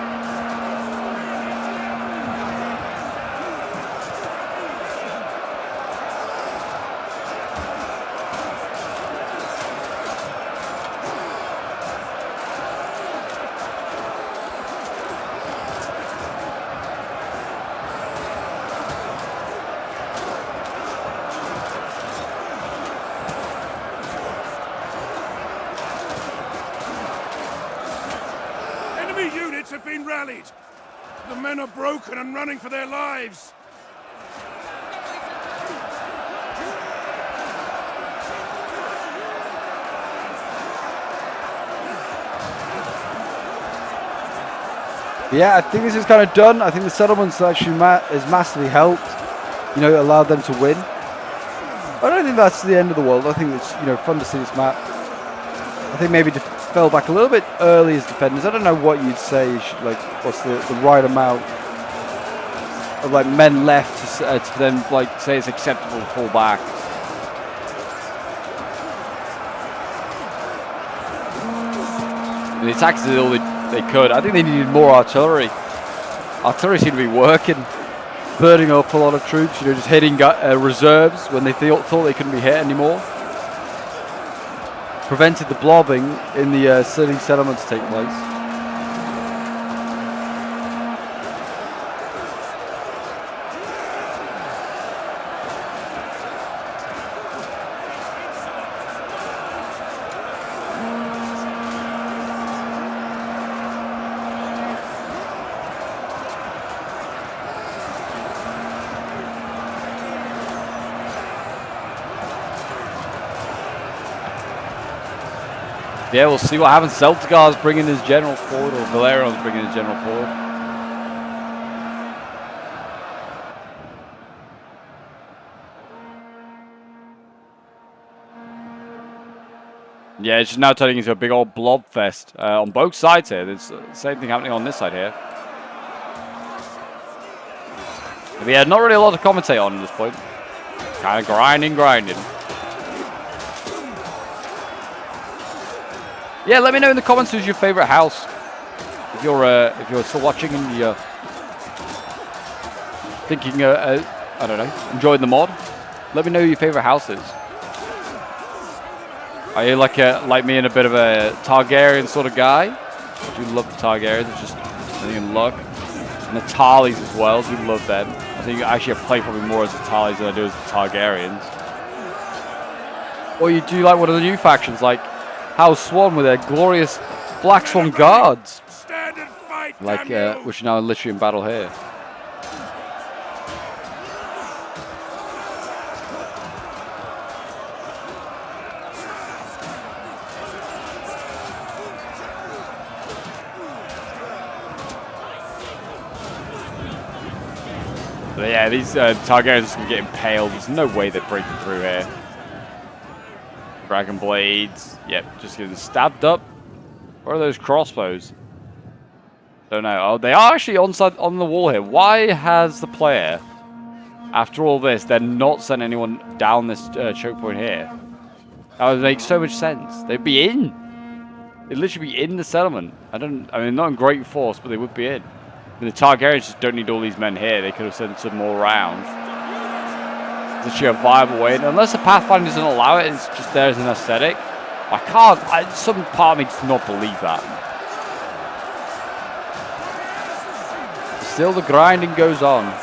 Units have been rallied. The men are broken and running for their lives. Yeah, I think this is kind of done. I think the settlements actually is massively helped. You know, it allowed them to win. I don't think that's the end of the world. I think it's, you know, fun to see this map. I think maybe fell back a little bit early as defenders. I don't know what you'd say. You should, like, what's the right amount of like men left to then like say it's acceptable to fall back. And the attackers did all they could. I think they needed more artillery. Artillery seemed to be working, burning up a lot of troops. You know, just hitting reserves when they thought they couldn't be hit anymore. Prevented the blobbing in the city settlements to take place. Yeah, we'll see what happens. Celtigar's bringing his general forward, or Valerion's bringing his general forward. Yeah, it's just now turning into a big old blob fest on both sides here. There's the same thing happening on this side here. But yeah, not really a lot to commentate on at this point. Kind of grinding. Yeah, let me know in the comments who's your favorite house. If you're still watching and you're thinking, I don't know, enjoying the mod, let me know who your favorite house is. Are you like me and a bit of a Targaryen sort of guy? I do love the Targaryens. It's just I think in luck. And the Tarleys as well. I do love them. I think actually I play probably more as the Tarleys than I do as the Targaryens. Or you do like one of the new factions, like House Swan with their glorious Black Swan Guards. Stand and fight, Like, damn you! which are now literally in battle here. But yeah, these Targaryens are just going to get impaled. There's no way they're breaking through here. Dragon Blades. Yep, just getting stabbed up. Where are those crossbows? Don't know. Oh, they are actually on the wall here. Why has the player, after all this, then not sent anyone down this choke point here? That would make so much sense. They'd be in. They'd literally be in the settlement. I mean, not in great force, but they would be in. I mean, the Targaryens just don't need all these men here. They could have sent some more round. It's actually a viable way. And unless the Pathfinder doesn't allow it, it's just there as an aesthetic. I can't. Some part of me does not believe that. Still, the grinding goes on.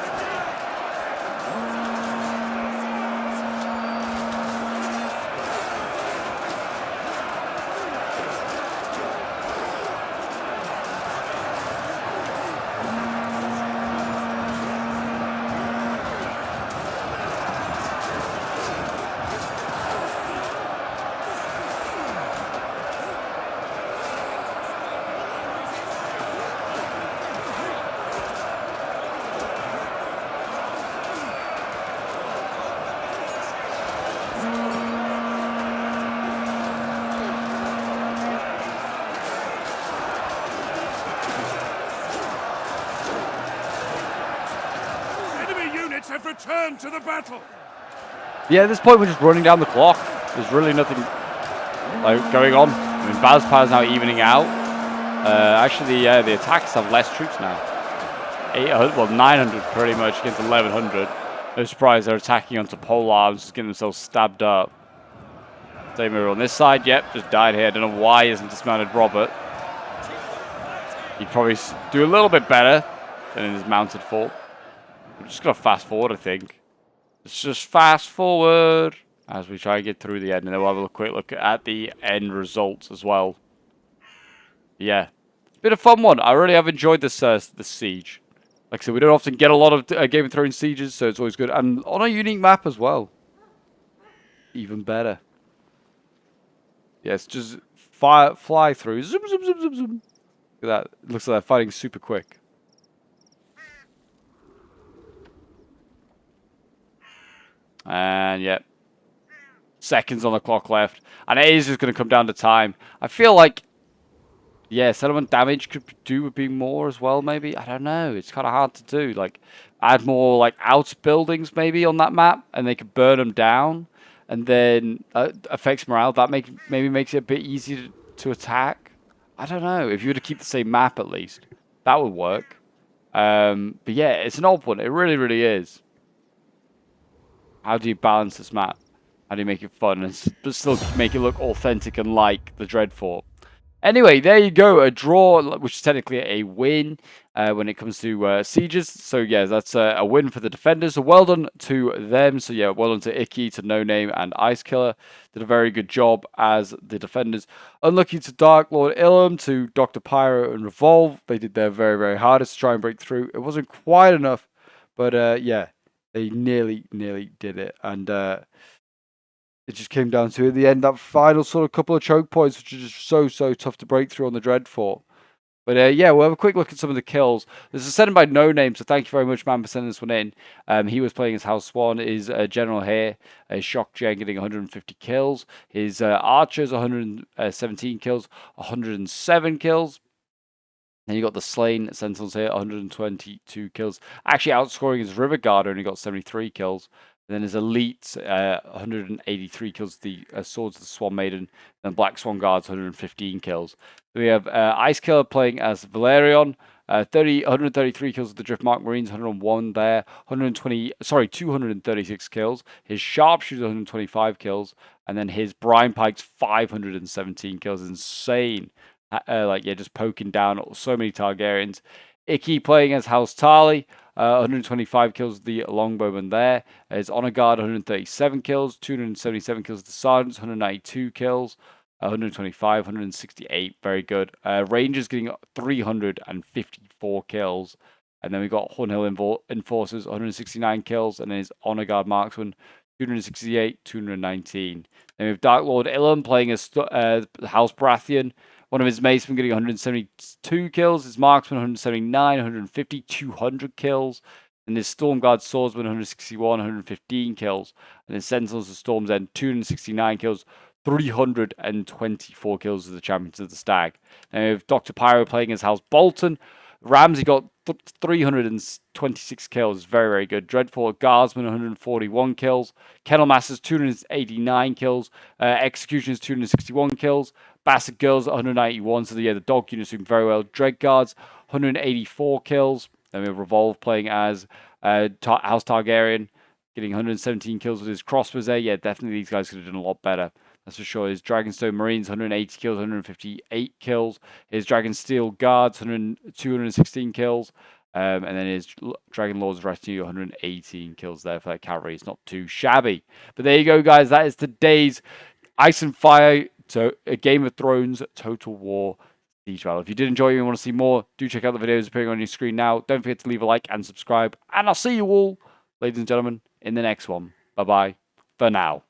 Have returned to the battle. Yeah, at this point we're just running down the clock. There's really nothing like going on. I mean, Bazpower's now evening out. Actually, the attackers have less troops now. 800, well, 900 pretty much against 1100. No surprise they're attacking onto pole arms, just getting themselves stabbed up. Same over on this side. Yep, just died here. I don't know why he hasn't dismounted Robert. He'd probably do a little bit better than in his mounted fort. I'm just going to fast forward, I think. Let's just fast forward as we try and get through the end. And then we'll have a quick look at the end results as well. Yeah. It's been a fun one. I really have enjoyed this siege. Like I said, we don't often get a lot of Game of Thrones sieges, so it's always good. And on a unique map as well. Even better. Yes, just fly through. Zoom, zoom, zoom, zoom, zoom. Look at that. It looks like they're fighting super quick. And yep, seconds on the clock left, and it is just going to come down to time. I feel like, yeah, settlement damage could do with being more as well. Maybe, I don't know. It's kind of hard to do. Like, add more like outbuildings maybe on that map, and they could burn them down, and then affects morale. That maybe makes it a bit easier to attack. I don't know. If you were to keep the same map at least, that would work. But yeah, it's an odd one. It really, really is. How do you balance this map? How do you make it fun but still make it look authentic and like the Dreadfort? Anyway, there you go. A draw, which is technically a win when it comes to sieges. So yeah, that's a win for the defenders. So well done to them. So yeah, well done to Icky, to No Name, and Ice Killer. Did a very good job as the defenders. Unlucky to Dark Lord Ilum, to Dr. Pyro and Revolve. They did their very, very hardest to try and break through. It wasn't quite enough, but yeah. They nearly did it, and it just came down to at the end that final sort of couple of choke points, which is just so tough to break through on the Dreadfort. But yeah, we'll have a quick look at some of the kills. This is sent in by No Name, so thank you very much, man, for sending this one in. He was playing as House Swan. His General here, Shock Gen, getting 150 kills. His Archers, 117 kills, 107 kills. Then you got the Slain Sentinels here, 122 kills. Actually outscoring his River Guard, only got 73 kills. And then his Elite, 183 kills, the Swords of the Swan Maiden. And Black Swan Guards, 115 kills. We have Ice Killer playing as Valerion. 133 kills with the Driftmark Marines, 101 there, 236 kills. His Sharpshooter, 125 kills, and then his Brine Pikes, 517 kills. Insane. Just poking down so many Targaryens. Icky playing as House Tarly, 125 kills with the Longbowman there. His Honor Guard, 137 kills, 277 kills with the Sergeants, 192 kills. 125, 168, very good. Rangers getting 354 kills. And then we got Hornhill Enforcers, 169 kills. And then his Honor Guard Marksman, 268, 219. Then we have Dark Lord Ilum playing as House Baratheon. One of his macemen getting 172 kills. His Marksman, 179, 150, 200 kills. And his Stormguard Swordsman, 161, 115 kills. And his Sentinels of Storm's End, 269 kills. 324 kills as the champions of the Stag. Now we have Dr. Pyro playing as House Bolton. Ramsey got 326 kills. Very, very good. Dreadfort Guardsman, 141 kills. Kennel Masters, 289 kills. Executioners, 261 kills. Bastard Girls, 191. So the dog unit's doing very well. Dread Guards, 184 kills. Then we have Revolve playing as House Targaryen, getting 117 kills with his crossbows there. Yeah, definitely these guys could have done a lot better. That's for sure. His Dragonstone Marines, 180 kills, 158 kills. His Dragonsteel Guards, 216 kills. And then his Dragon Lord's Retinue, 118 kills there for that cavalry. It's not too shabby. But there you go, guys. That is today's Ice and Fire, so a Game of Thrones Total War Siege Battle. If you did enjoy it and want to see more, do check out the videos appearing on your screen now. Don't forget to leave a like and subscribe. And I'll see you all, ladies and gentlemen, in the next one. Bye-bye for now.